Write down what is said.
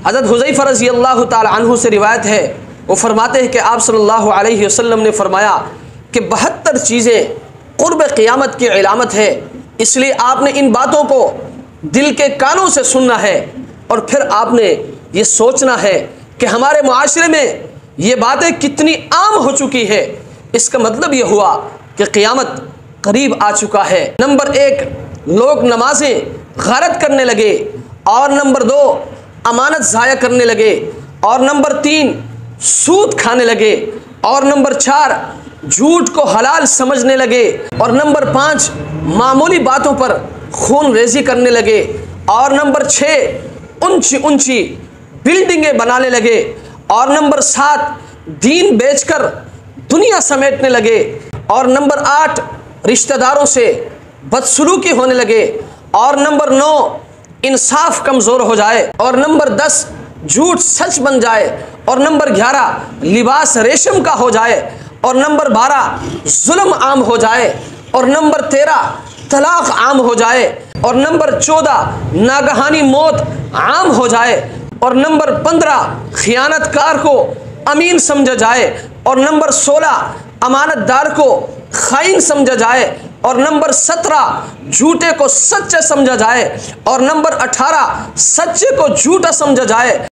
हज़रत हुज़ैफ़ा रज़ी अल्लाह ताला अन्हु से रिवायत है, वो फरमाते हैं कि आप सल्लल्लाहु अलैहि वसल्लम ने फरमाया कि 72 चीज़ें क़ुर्ब क़ियामत की इलामत है, इसलिए आपने इन बातों को दिल के कानों से सुनना है और फिर आपने ये सोचना है कि हमारे मुआशरे में ये बातें कितनी आम हो चुकी है। इसका मतलब ये हुआ कि क़ियामत करीब आ चुका है। नंबर 1, लोग नमाजें गलत करने लगे, और नंबर 2, अमानत ज़ाया करने लगे, और नंबर 3, सूद खाने लगे, और नंबर 4, झूठ को हलाल समझने लगे, और नंबर 5, मामूली बातों पर खून रेजी करने लगे, और नंबर 6, ऊंची ऊंची बिल्डिंगें बनाने लगे, और नंबर 7, दीन बेचकर दुनिया समेटने लगे, और नंबर 8, रिश्तेदारों से बदसलूकी होने लगे, और नंबर 9, इंसाफ कमज़ोर हो जाए, और नंबर 10, झूठ सच बन जाए, और नंबर 11, लिबास रेशम का हो जाए, और नंबर 12, जुल्म आम हो जाए, और नंबर 13, तलाक आम हो जाए, और नंबर 14, नागहानी मौत आम हो जाए, और नंबर 15, खियानतकार को अमीन समझा जाए, और नंबर 16, अमानतदार को खाइन समझा जाए, और नंबर 17, झूठे को सच्चे समझा जाए, और नंबर 18, सच्चे को झूठा समझा जाए।